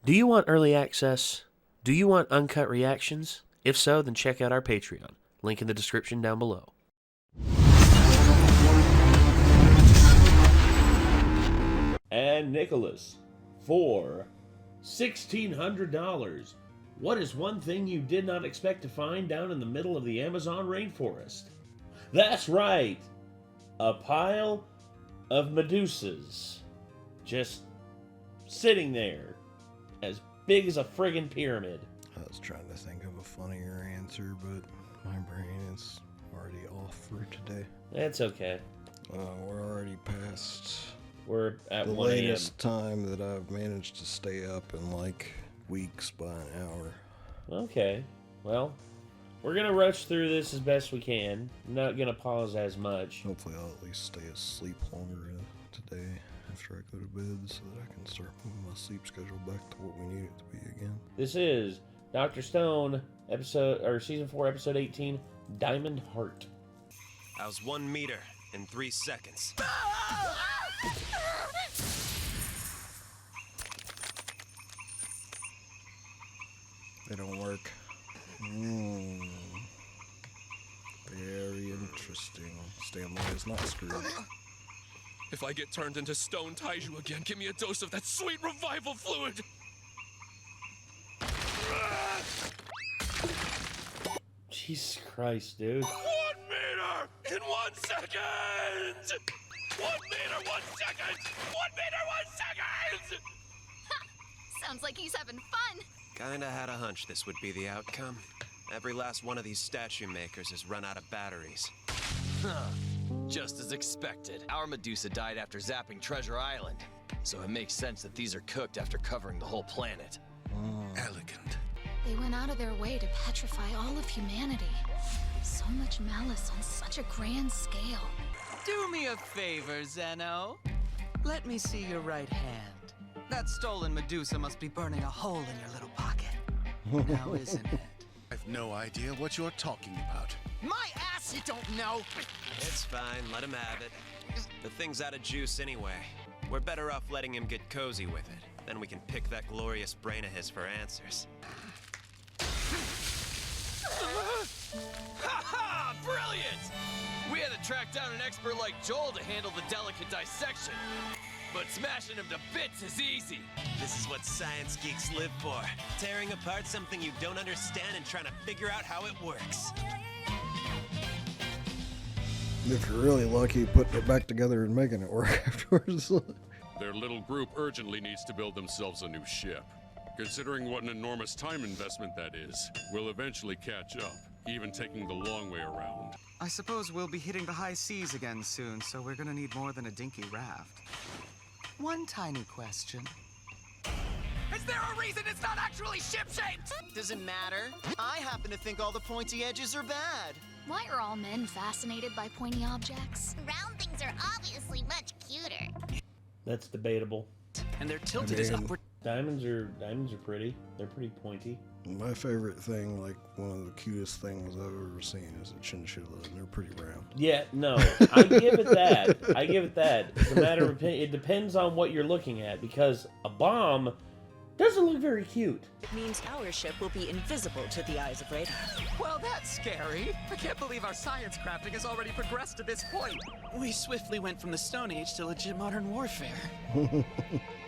Do you want early access? Do you want uncut reactions? If so, then check out our Patreon. Link in the description down below. And Nicholas, for $1,600, what is one thing you did not expect to find down in the middle of the Amazon rainforest? That's right, a pile of Medusas, just sitting there, as big as a friggin' pyramid. I was trying to think of a funnier answer, but my brain is already off for today. That's okay. We're already past We're at the 1 a.m. latest time that I've managed to stay up in like weeks by an hour. Okay, well, we're gonna rush through this as best we can. I'm not gonna pause as much. Hopefully I'll at least stay asleep longer today after I go to bed so that I can start moving my sleep schedule back to what we need it to be again. This is Dr. Stone, season 4, episode 18, Diamond Heart. I was 1 meter in 3 seconds. They don't work. Very interesting. Stanley is not screwed. If I get turned into Stone Taiju again, give me a dose of that sweet revival fluid! Jesus Christ, dude. 1 meter in 1 second! 1 meter, 1 second! 1 meter, 1 second! Sounds like he's having fun. Kinda had a hunch this would be the outcome. Every last one of these statue makers has run out of batteries. Huh. Just as expected. Our Medusa died after zapping Treasure Island. So it makes sense that these are cooked after covering the whole planet. Elegant. They went out of their way to petrify all of humanity. So much malice on such a grand scale. Do me a favor, Zeno. Let me see your right hand. That stolen Medusa must be burning a hole in your little pocket. Now, isn't it? I've no idea what you're talking about. My ass, you don't know! It's fine, let him have it. The thing's out of juice anyway. We're better off letting him get cozy with it. Then we can pick that glorious brain of his for answers. Ha! Brilliant! We had to track down an expert like Joel to handle the delicate dissection. But smashing him to bits is easy. This is what science geeks live for. Tearing apart something you don't understand and trying to figure out how it works. If you're really lucky, putting it back together and making it work afterwards. Their little group urgently needs to build themselves a new ship. Considering what an enormous time investment that is, we'll eventually catch up, even taking the long way around. I suppose we'll be hitting the high seas again soon, so we're gonna need more than a dinky raft. One tiny question. Is there a reason it's not actually ship-shaped? Doesn't matter. I happen to think all the pointy edges are bad. Why are all men fascinated by pointy objects? Round things are obviously much cuter. That's debatable. And they're tilted as upward. Diamonds are pretty. They're pretty pointy. My favorite thing, like one of the cutest things I've ever seen, is a chinchilla, and they're pretty round. Yeah, no, I give it that. I give it that. It's a matter of opinion. It depends on what you're looking at, because a bomb doesn't look very cute. Means our ship will be invisible to the eyes of radar. Well, that's scary. I can't believe our science crafting has already progressed to this point. We swiftly went from the Stone Age to legit modern warfare.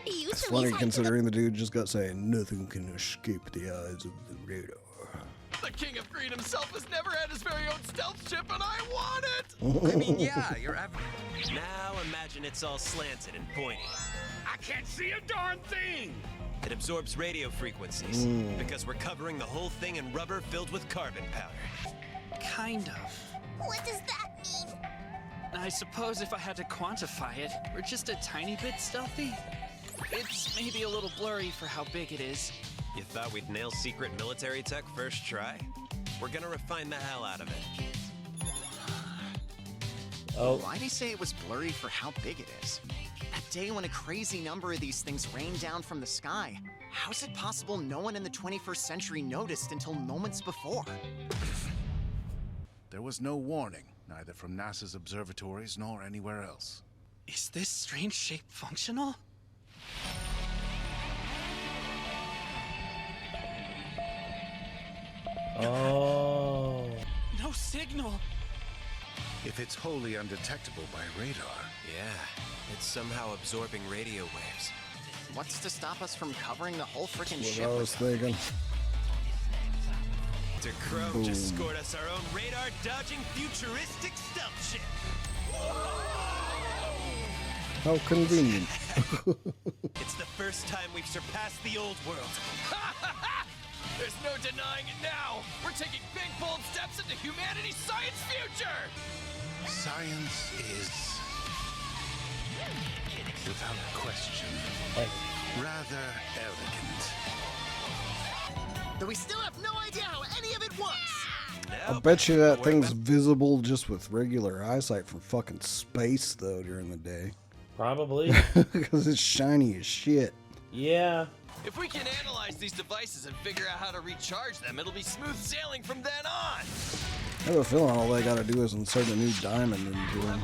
It's funny considering the dude just got saying nothing can escape the eyes of the radar. The King of Greed himself has never had his very own stealth ship, and I want it! I mean, yeah, you're ever. Now imagine it's all slanted and pointy. I can't see a darn thing! It absorbs radio frequencies, because we're covering the whole thing in rubber filled with carbon powder. Kind of. What does that mean? I suppose if I had to quantify it, we're just a tiny bit stealthy. It's maybe a little blurry for how big it is. You thought we'd nail secret military tech first try? We're gonna refine the hell out of it. Oh, Why'd he say it was blurry for how big it is? A day when a crazy number of these things rained down from the sky. How's it possible no one in the 21st century noticed until moments before? There was no warning, neither from NASA's observatories nor anywhere else. Is this strange shape functional? signal. If it's wholly undetectable by radar. Yeah, it's somehow absorbing radio waves. What's to stop us from covering the whole frickin' That's ship? what I was thinking. Mr. Crow just scored us our own radar-dodging futuristic stealth ship. How convenient. It's the first time we've surpassed the old world. There's no denying it now! We're taking big, bold steps into humanity's science future! Science is, without question, rather elegant. Though we still have no idea how any of it works! I bet you that thing's visible just with regular eyesight from fucking space, though, during the day. Probably. Because it's shiny as shit. Yeah. If we can analyze these devices and figure out how to recharge them, it'll be smooth sailing from then on! I have a feeling all they gotta do is insert a new diamond into them.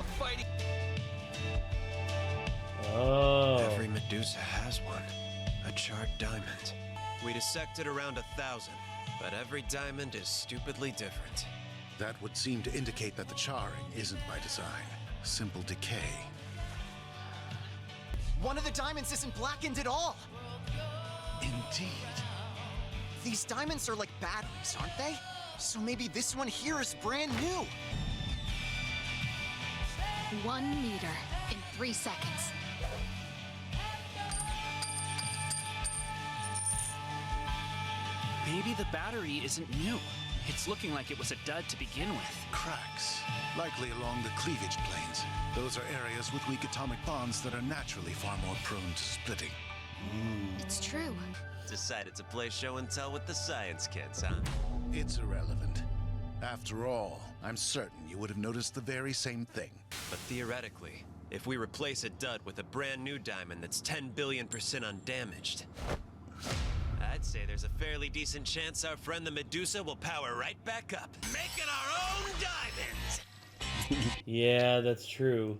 Oh. Every Medusa has one. A charred diamond. We dissected around 1,000, but every diamond is stupidly different. That would seem to indicate that the charring isn't by design. Simple decay. One of the diamonds isn't blackened at all! Indeed. These diamonds are like batteries, aren't they? So maybe this one here is brand new. 1 meter in 3 seconds. Maybe the battery isn't new. It's looking like it was a dud to begin with. Cracks, likely along the cleavage planes. Those are areas with weak atomic bonds that are naturally far more prone to splitting. It's true. Decided to play show and tell with the science kids, huh? It's irrelevant. After all, I'm certain you would have noticed the very same thing. But theoretically, if we replace a dud with a brand new diamond that's 10 billion% undamaged, I'd say there's a fairly decent chance our friend the Medusa will power right back up, making our own diamonds! Yeah, that's true.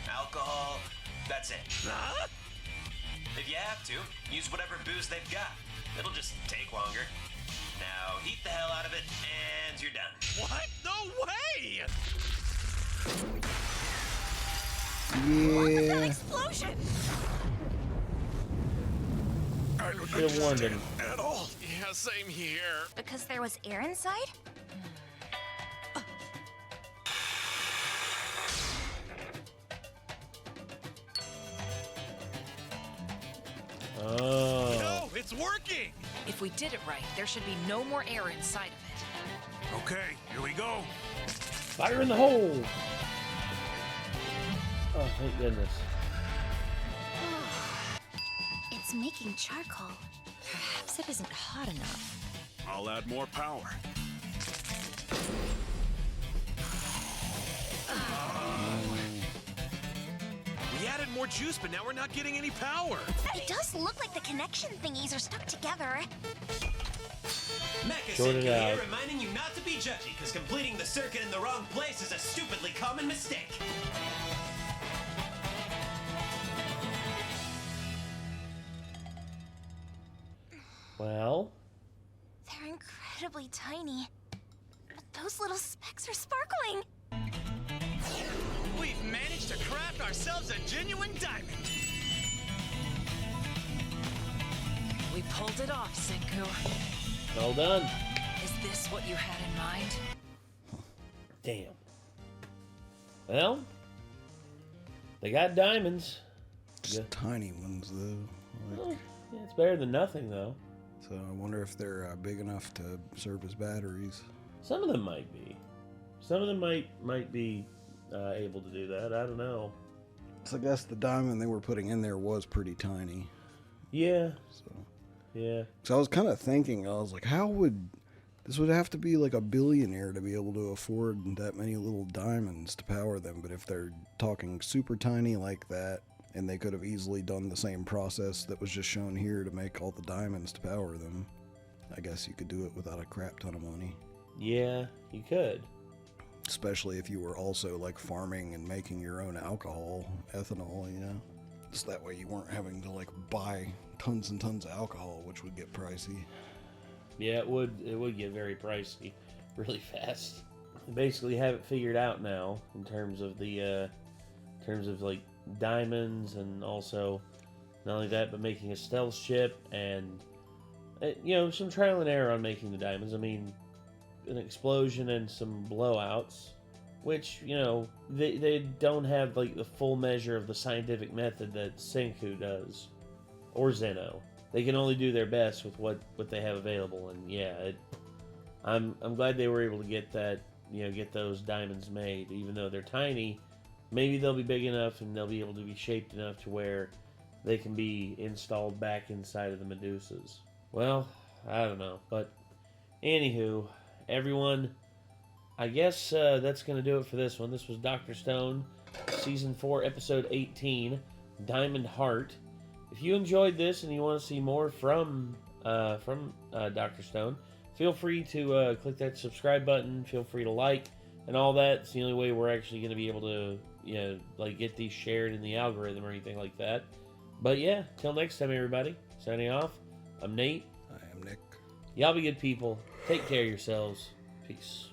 Alcohol, that's it. Huh? If you have to, use whatever booze they've got. It'll just take longer. Now heat the hell out of it, and you're done. What? No way! Yeah. Explosion! I don't Should have warned him. at all. Yeah, same here. Because there was air inside? Oh. No, it's working! If we did it right, there should be no more air inside of it. Okay, here we go. Fire in the hole! Oh, thank goodness. It's making charcoal. Perhaps it isn't hot enough. I'll add more power. We added more juice, but now we're not getting any power. It does look like the connection thingies are stuck together. Mecha Sort it Senku here, out. reminding you not to be judgy, because completing the circuit in the wrong place is a stupidly common mistake. Well, They're incredibly tiny. But those little specks are sparkling. We've managed to craft ourselves a genuine diamond. We pulled it off, Senku. well done. Is this what you had in mind? Damn. Well, they got diamonds. Just Yeah. tiny ones, though. Well, yeah, it's better than nothing, though. So I wonder if they're big enough to serve as batteries. Some of them might be. Some of them might be able to do that. I don't know. So I guess the diamond they were putting in there was pretty tiny. Yeah. So, Yeah. so I was kind of thinking, I was like, how would this would have to be like a billionaire to be able to afford that many little diamonds to power them. But if they're talking super tiny like that, and they could have easily done the same process that was just shown here to make all the diamonds to power them, I guess you could do it without a crap ton of money. Yeah, you could. Especially if you were also like farming and making your own alcohol, ethanol, you know? Just that way you weren't having to like buy tons and tons of alcohol, which would get pricey. Yeah, it would get very pricey really fast. they basically have it figured out now in terms of like diamonds, and also not only that, but making a stealth ship, and some trial and error on making the diamonds. I mean, an explosion and some blowouts, which they don't have like the full measure of the scientific method that Senku does, or Zeno. They can only do their best with what they have available, and yeah, I'm glad they were able to get that, get those diamonds made, even though they're tiny. Maybe they'll be big enough and they'll be able to be shaped enough to where they can be installed back inside of the Medusas. Well, I don't know, but anywho, everyone, I guess that's going to do it for this one. This was Dr. Stone, Season 4, Episode 18, Diamond Heart. If you enjoyed this and you want to see more from Dr. Stone, feel free to click that subscribe button. Feel free to like and all that. It's the only way we're actually going to be able to, get these shared in the algorithm or anything like that. But yeah, till next time, everybody. Signing off. I'm Nate. I am Nick. Y'all be good people. Take care of yourselves. Peace.